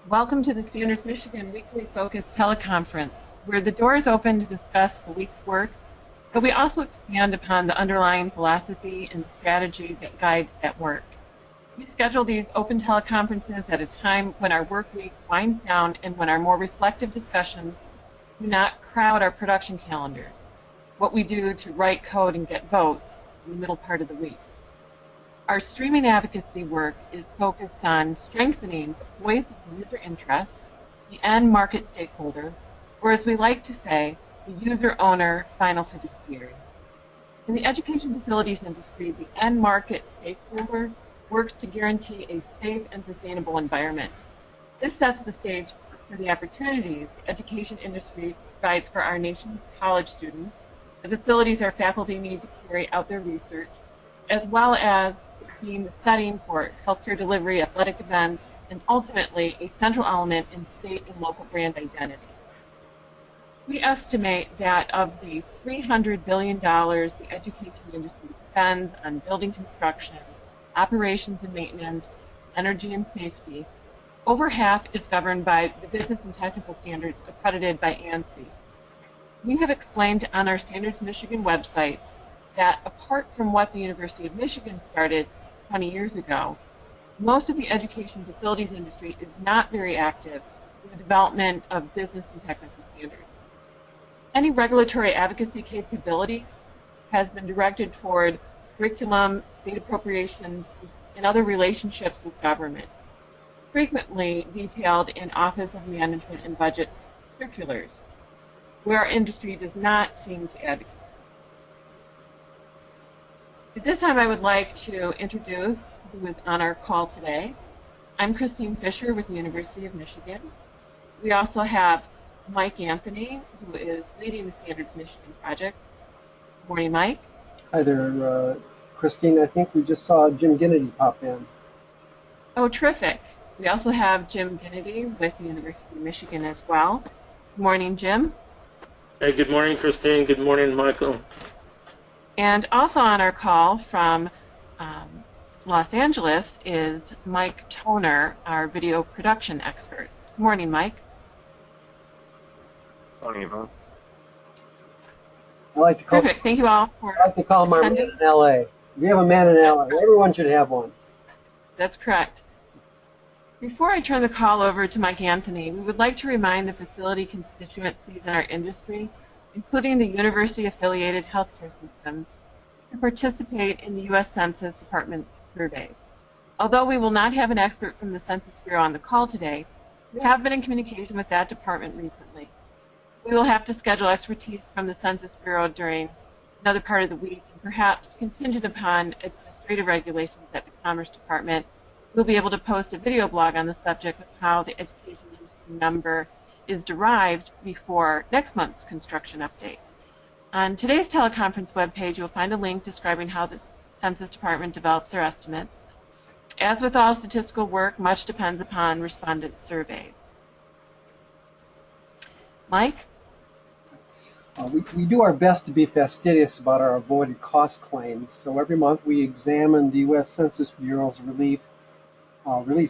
Welcome to the Standards Michigan Weekly Focus teleconference, where the door is open to discuss the week's work, but we also expand upon the underlying philosophy and strategy that guides that work. We schedule these open teleconferences at a time when our work week winds down and when our more reflective discussions do not crowd our production calendars, what we do to write code and get votes in the middle part of the week. Our streaming advocacy work is focused on strengthening the voice of the user interest, the end market stakeholder, or as we like to say, the user owner final fiduciary. In the education facilities industry, the end market stakeholder works to guarantee a safe and sustainable environment. This sets the stage for the opportunities the education industry provides for our nation's college students, the facilities our faculty need to carry out their research, as well as being the setting for healthcare delivery, athletic events, and ultimately a central element in state and local brand identity. We estimate that of the $300 billion the education industry spends on building construction, operations and maintenance, energy and safety, over half is governed by the business and technical standards accredited by ANSI. We have explained on our Standards Michigan website that apart from what the University of Michigan started 20 years ago, most of the education facilities industry is not very active in the development of business and technical standards. Any regulatory advocacy capability has been directed toward curriculum, state appropriations, and other relationships with government, frequently detailed in Office of Management and Budget circulars, where our industry does not seem to advocate. At this time, I would like to introduce who is on our call today. I'm Christine Fisher with the University of Michigan. We also have Mike Anthony, who is leading the Standards Michigan project. Good morning, Mike. Hi there, Christine. I think we just saw Jim Ginnity pop in. Oh, terrific. We also have Jim Ginnity with the University of Michigan as well. Good morning, Jim. Hey, good morning, Christine. Good morning, Michael. And also on our call from Los Angeles is Mike Toner, our video production expert. Good morning, Mike. Morning, everyone. I like to call. Perfect. Thank you all for I like to call him our man in LA. We have a man in LA. Everyone should have one. That's correct. Before I turn the call over to Mike Anthony, we would like to remind the facility constituencies in our industry, including the university-affiliated healthcare systems, to participate in the U.S. Census Department surveys. Although we will not have an expert from the Census Bureau on the call today, we have been in communication with that department recently. We will have to schedule expertise from the Census Bureau during another part of the week, and perhaps contingent upon administrative regulations at the Commerce Department, we'll be able to post a video blog on the subject of how the education industry number is derived before next month's construction update. On today's teleconference webpage, you'll find a link describing how the Census Department develops their estimates. As with all statistical work, much depends upon respondent surveys. Mike? We do our best to be fastidious about our avoided cost claims. So every month we examine the U.S. Census Bureau's release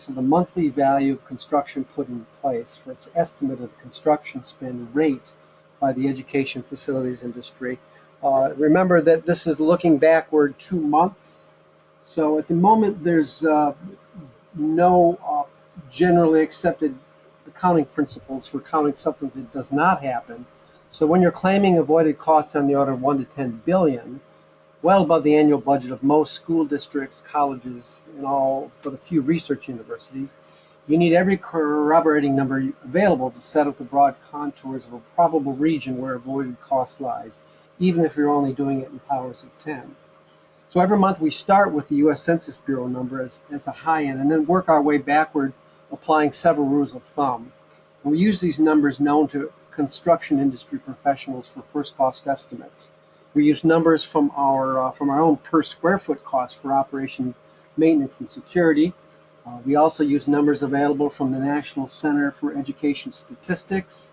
of the monthly value of construction put in place for its estimate of construction spend rate by the education facilities industry. Remember that this is looking backward 2 months. So at the moment there's no generally accepted accounting principles for counting something that does not happen. So when you're claiming avoided costs on the order of 1 to 10 billion, well above the annual budget of most school districts, colleges, and all but a few research universities, you need every corroborating number available to set up the broad contours of a probable region where avoided cost lies, even if you're only doing it in powers of 10. So every month we start with the U.S. Census Bureau number as the high end and then work our way backward, applying several rules of thumb. And we use these numbers known to construction industry professionals for first cost estimates. We use numbers from our own per square foot costs for operations, maintenance, and security. We also use numbers available from the National Center for Education Statistics,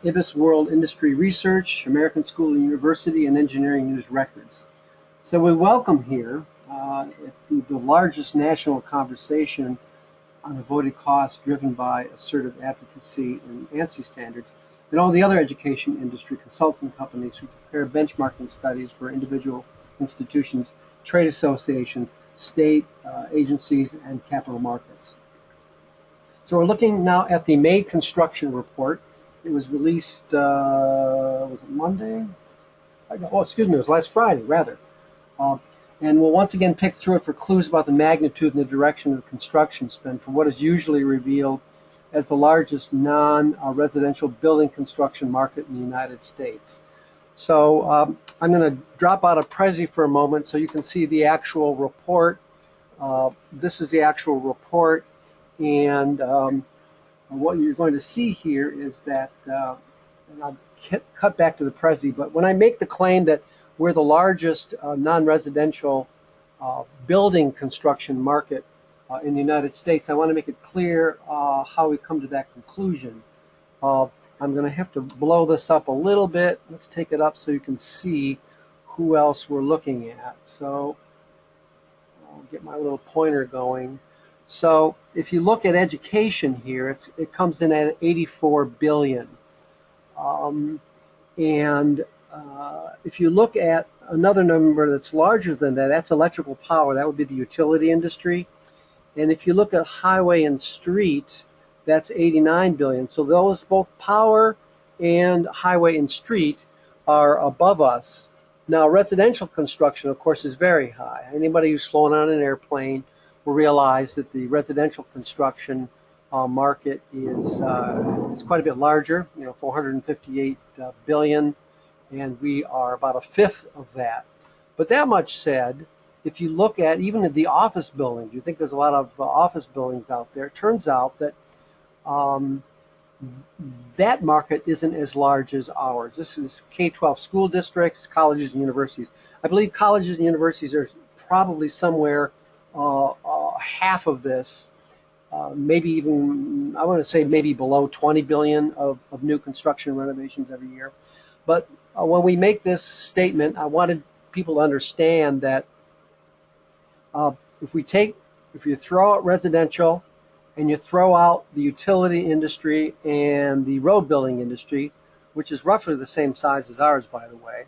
IBIS World Industry Research, American School and University, and Engineering News Records. So we welcome here at the largest national conversation on avoided costs driven by assertive advocacy and ANSI standards, and all the other education industry consulting companies who prepare benchmarking studies for individual institutions, trade associations, state agencies, and capital markets. So we're looking now at the May construction report. It was released, was it Monday? Oh, excuse me, it was last Friday, rather. And we'll once again pick through it for clues about the magnitude and the direction of construction spend for what is usually revealed as the largest non-residential building construction market in the United States. So I'm going to drop out of Prezi for a moment so you can see the actual report. This is the actual report, and what you're going to see here is that, and I'll cut back to the Prezi, but when I make the claim that we're the largest non-residential building construction market in the United States, I want to make it clear how we come to that conclusion. I'm going to have to blow this up a little bit. Let's take it up so you can see who else we're looking at. So I'll get my little pointer going. So if you look at education here, it comes in at 84 billion. If you look at another number that's larger than that, that's electrical power. That would be the utility industry. And if you look at highway and street, that's 89 billion. So those, both power and highway and street, are above us. Now, residential construction, of course, is very high. Anybody who's flown on an airplane will realize that the residential construction market is quite a bit larger, 458 billion, and we are about a fifth of that. But that much said, if you look at even the office buildings, you think there's a lot of office buildings out there. It turns out that that market isn't as large as ours. This is K-12 school districts, colleges, and universities. I believe colleges and universities are probably somewhere half of this, maybe even, I want to say maybe below 20 billion of new construction renovations every year. But when we make this statement, I wanted people to understand that if you throw out residential and you throw out the utility industry and the road building industry, which is roughly the same size as ours, by the way,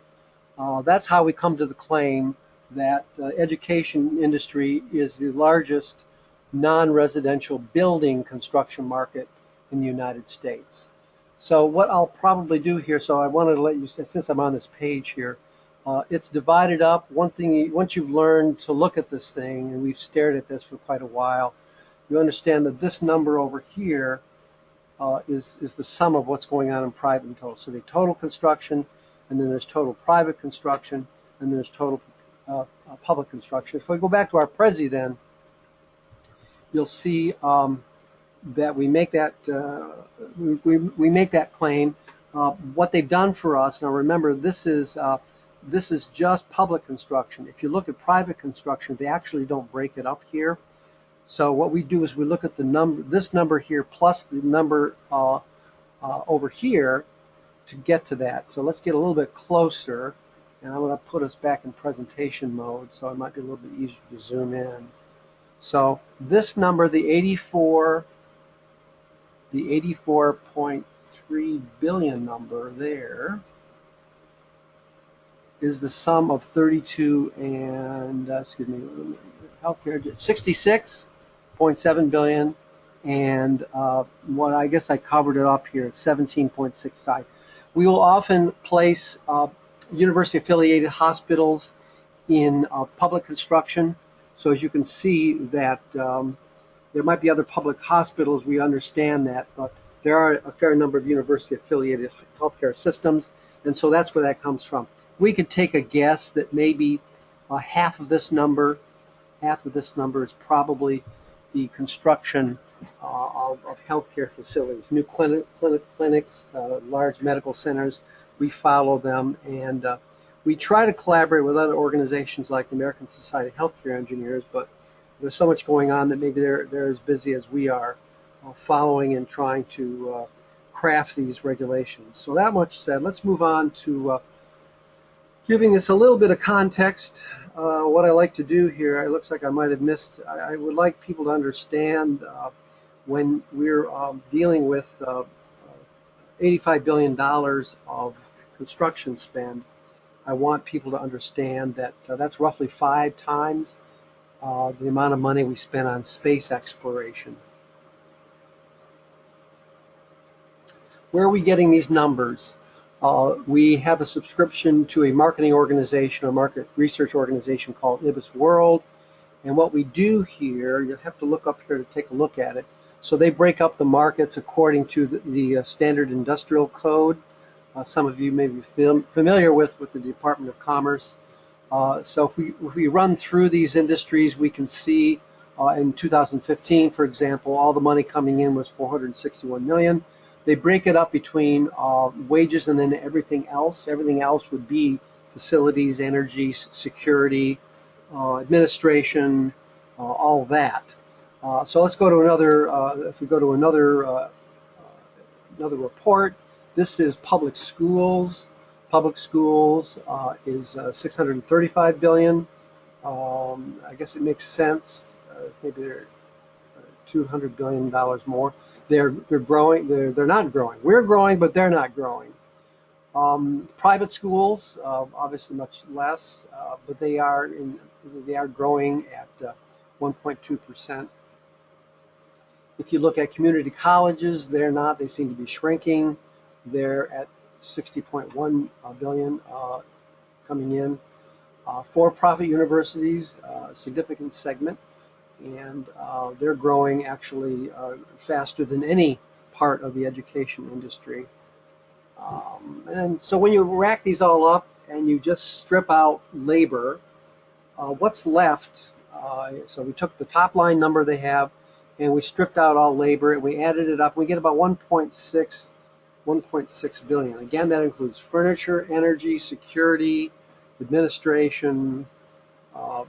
that's how we come to the claim that the education industry is the largest non-residential building construction market in the United States. So what I'll probably do here, so I wanted to let you, since I'm on this page here, it's divided up. One thing, once you've learned to look at this thing, and we've stared at this for quite a while, you understand that this number over here is the sum of what's going on in private and total. So the total construction, and then there's total private construction, and there's total public construction. If we go back to our Prezi then, you'll see that we make that we make that claim. What they've done for us, now remember, this is just public construction. If you look at private construction, they actually don't break it up here. So what we do is we look at the number, this number here, plus the number over here to get to that. So let's get a little bit closer, and I'm going to put us back in presentation mode, so it might be a little bit easier to zoom in. So this number, the 84.3 billion number there, is the sum of 32 and healthcare, 66.7 billion, and what I guess I covered it up here at 17.65. We will often place university-affiliated hospitals in public construction. So as you can see that there might be other public hospitals, we understand that, but there are a fair number of university-affiliated healthcare systems, and so that's where that comes from. We could take a guess that maybe half of this number is probably the construction of healthcare facilities, new clinics, large medical centers. We follow them, and we try to collaborate with other organizations like the American Society of Healthcare Engineers, but there's so much going on that maybe they're as busy as we are following and trying to craft these regulations. So that much said, let's move on to giving this a little bit of context. What I like to do here, it looks like I might have missed, I would like people to understand when we're dealing with $85 billion of construction spend, I want people to understand that that's roughly 5 times the amount of money we spend on space exploration. Where are we getting these numbers? We have a subscription to a marketing organization, a market research organization called IBIS World. And what we do here, you'll have to look up here to take a look at it. So they break up the markets according to the Standard Industrial Code. Some of you may be familiar with the Department of Commerce. So if we run through these industries, we can see in 2015, for example, all the money coming in was $461 million. They break it up between wages and then everything else. Everything else would be facilities, energy, security, administration, all that. So let's go to another. If we go to another report, this is public schools. Public schools is $635 billion. I guess it makes sense. Maybe they're $200 billion more. They're growing. They're not growing. We're growing, but they're not growing. Private schools, obviously much less, but they are growing at 1.2%. If you look at community colleges, they're not. They seem to be shrinking. They're at 60.1 billion coming in. For-profit universities, a significant segment, and they're growing actually faster than any part of the education industry. And so when you rack these all up and you just strip out labor, what's left? So we took the top line number they have, and we stripped out all labor, and we added it up. We get about 1.6 billion. Again, that includes furniture, energy, security, administration,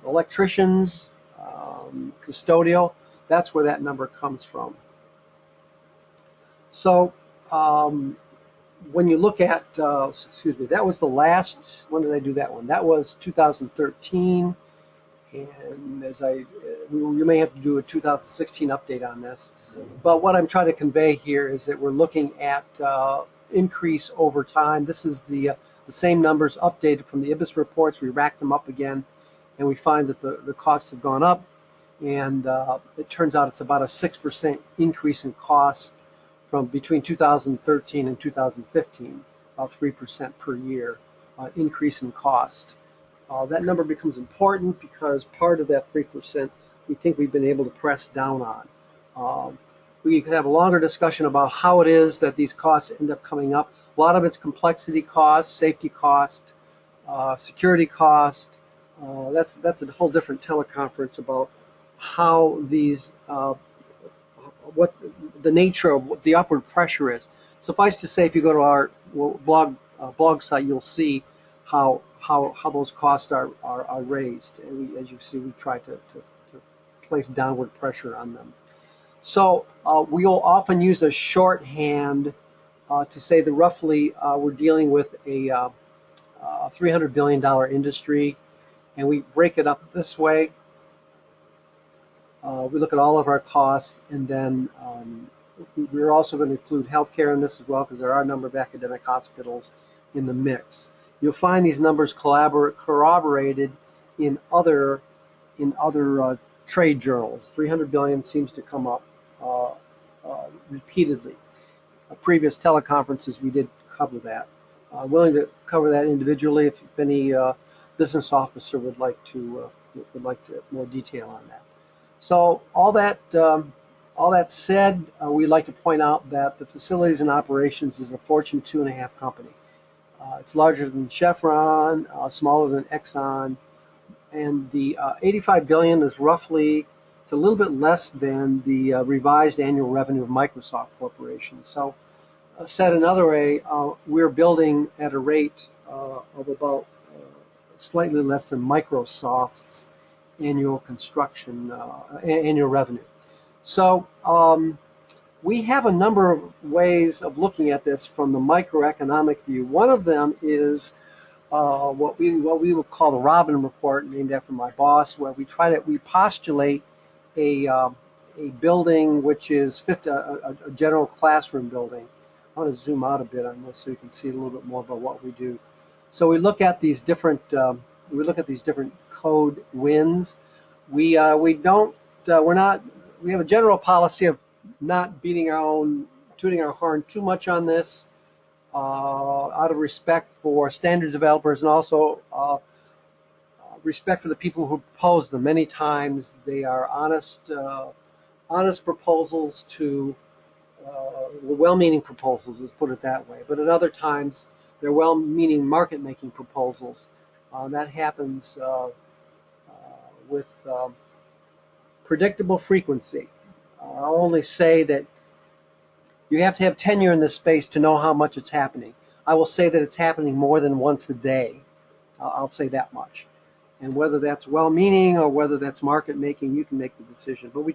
electricians, custodial. That's where that number comes from. So when you look at, excuse me, that was the last, when did I do that one? That was 2013. And you may have to do a 2016 update on this. But what I'm trying to convey here is that we're looking at increase over time. This is the same numbers updated from the IBIS reports. We rack them up again, and we find that the costs have gone up. And it turns out it's about a 6% increase in cost from between 2013 and 2015, about 3% per year increase in cost. That number becomes important because part of that 3% we think we've been able to press down on. We could have a longer discussion about how it is that these costs end up coming up. A lot of it's complexity cost, safety cost, security cost. That's a whole different teleconference about how these, what the nature of what the upward pressure is. Suffice to say, if you go to our blog site, you'll see how those costs are raised. And as you see, we try to place downward pressure on them. So we'll often use a shorthand to say that roughly we're dealing with a $300 billion industry, and we break it up this way. We look at all of our costs, and then we're also going to include healthcare in this as well, because there are a number of academic hospitals in the mix. You'll find these numbers corroborated in other trade journals. 300 billion seems to come up repeatedly. Previous teleconferences we did cover that. Willing to cover that individually if any business officer would like to more detail on that. So all that said, we'd like to point out that the Facilities and Operations is a Fortune 2.5 company. It's larger than Chevron, smaller than Exxon, and the 85 billion is roughly, it's a little bit less than the revised annual revenue of Microsoft Corporation. So said another way, we're building at a rate of about slightly less than Microsoft's annual construction, annual revenue. So we have a number of ways of looking at this from the microeconomic view. One of them is what we will call the Robin Report, named after my boss, where we postulate a a building which is 50, a general classroom building. I want to zoom out a bit on this so you can see a little bit more about what we do. So we look at these different code wins. We don't we're not we have a general policy of not tooting our horn too much on this, out of respect for standards developers and also respect for the people who propose them. Many times they are honest proposals to well-meaning proposals, let's put it that way. But at other times they're well-meaning market-making proposals. That happens with predictable frequency. I'll only say that you have to have tenure in this space to know how much it's happening. I will say that it's happening more than once a day. I'll say that much. And whether that's well-meaning or whether that's market-making, you can make the decision. But we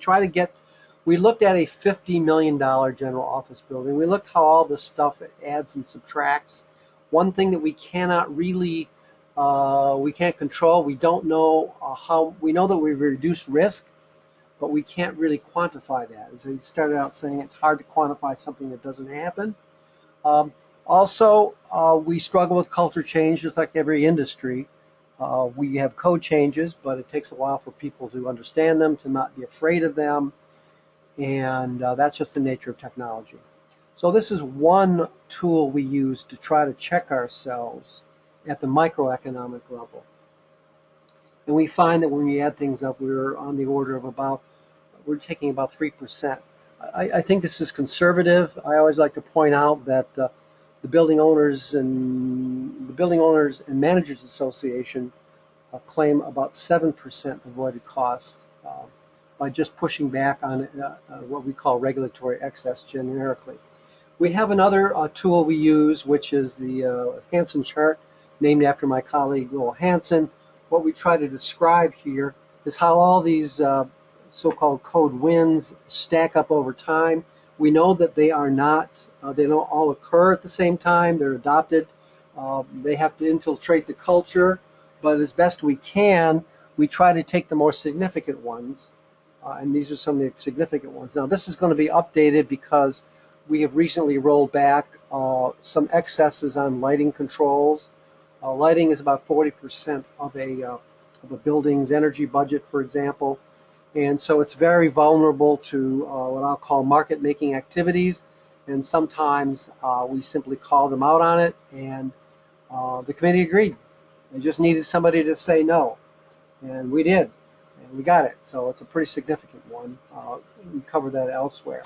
looked at a $50 million general office building. We looked how all this stuff adds and subtracts. One thing that we cannot really, we can't control, we don't know we know that we've reduced risk, but we can't really quantify that. As I started out saying, it's hard to quantify something that doesn't happen. Also, we struggle with culture change just like every industry. We have code changes, but it takes a while for people to understand them, to not be afraid of them, and that's just the nature of technology. So this is one tool we use to try to check ourselves at the microeconomic level. And we find that when we add things up, we're on the order of we're taking about 3%. I think this is conservative. I always like to point out that the Building Owners and Managers Association claim about 7% avoided costs by just pushing back on what we call regulatory excess generically. We have another tool we use, which is the Hansen chart, named after my colleague Will Hansen. What we try to describe here is how all these so-called code wins stack up over time. We know that they don't all occur at the same time. They're adopted. They have to infiltrate the culture, but as best we can, we try to take the more significant ones, and these are some of the significant ones. Now, this is going to be updated because we have recently rolled back some excesses on lighting controls. Lighting is about 40% of a building's energy budget, for example. And so it's very vulnerable to what I'll call market-making activities. And sometimes we simply call them out on it, and the committee agreed. They just needed somebody to say no. And we did, and we got it. So it's a pretty significant one. We covered that elsewhere.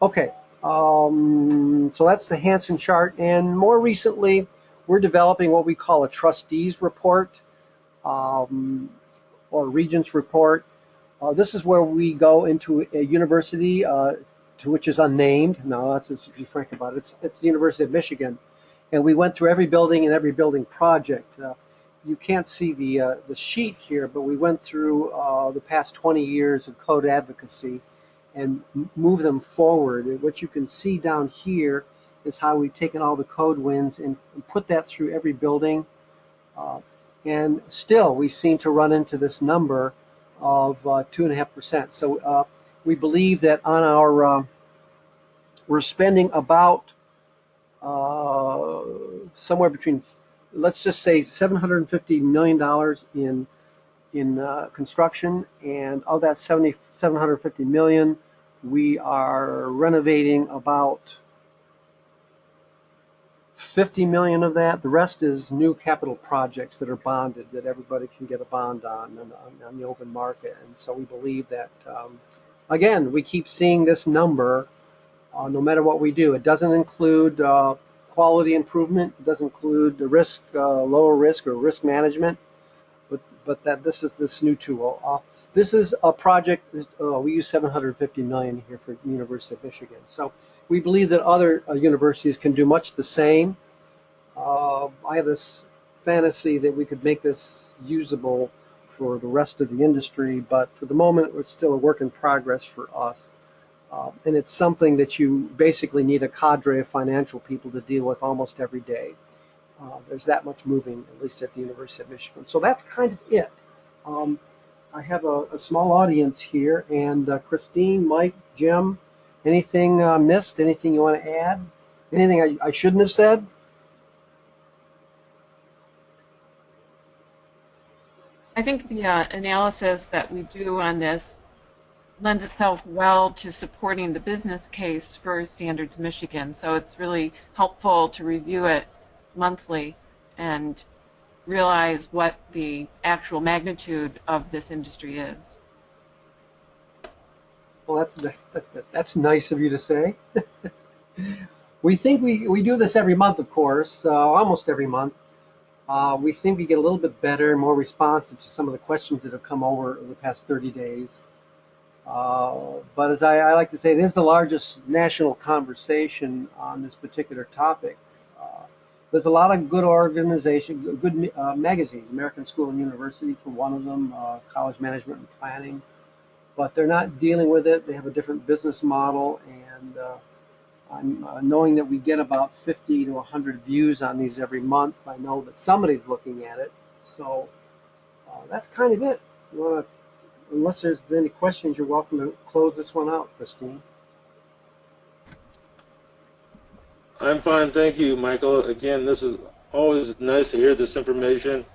Okay, so that's the Hansen chart. And more recently, we're developing what we call a trustees report or regents report. This is where we go into a university to which is unnamed. No, let's be frank about it. It's the University of Michigan, and we went through every building and every building project. You can't see the sheet here, but we went through the past 20 years of code advocacy and move them forward. And what you can see down here is how we've taken all the code wins and put that through every building. And still, we seem to run into this number of 2.5%. So we believe that on our, we're spending about somewhere between, let's just say, $750 million in construction, and of that $750 million, we are renovating about 50 million of that. The rest is new capital projects that are bonded, that everybody can get a bond on the open market. And so we believe that, again, we keep seeing this number no matter what we do. It doesn't include quality improvement. It doesn't include the risk, lower risk or risk management, but that this is this new tool. This is a project, we use $750 million here for the University of Michigan. So we believe that other universities can do much the same. I have this fantasy that we could make this usable for the rest of the industry, but for the moment it's still a work in progress for us. And it's something that you basically need a cadre of financial people to deal with almost every day. There's that much moving, at least at the University of Michigan. So that's kind of it. I have a small audience here, and Christine, Mike, Jim, anything missed? Anything you want to add? Anything I shouldn't have said? I think the analysis that we do on this lends itself well to supporting the business case for Standards Michigan. So it's really helpful to review it monthly and realize what the actual magnitude of this industry is. Well, that's nice of you to say. We think we do this every month, of course, almost every month. We think we get a little bit better and more responsive to some of the questions that have come over the past 30 days. But as I like to say, it is the largest national conversation on this particular topic. There's a lot of good organizations, good magazines, American School and University for one of them, College Management and Planning, but they're not dealing with it. They have a different business model, and I'm knowing that we get about 50 to 100 views on these every month. I know that somebody's looking at it, so that's kind of it. Unless there's any questions, you're welcome to close this one out, Christine. I'm fine, thank you, Michael. Again, this is always nice to hear this information.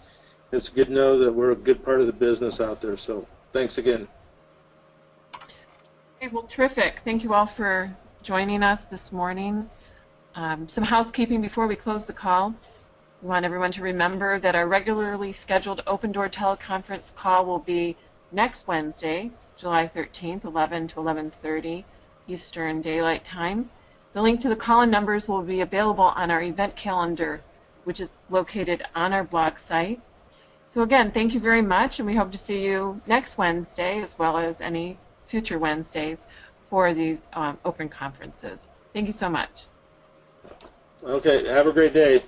It's good to know that we're a good part of the business out there, so thanks again. Okay, well, terrific. Thank you all for joining us this morning. Some housekeeping before we close the call. We want everyone to remember that our regularly scheduled Open Door teleconference call will be next Wednesday, July 13th, 11 to 11:30 Eastern Daylight Time. The link to the call-in numbers will be available on our event calendar, which is located on our blog site. So again, thank you very much, and we hope to see you next Wednesday as well as any future Wednesdays for these open conferences. Thank you so much. Okay, have a great day.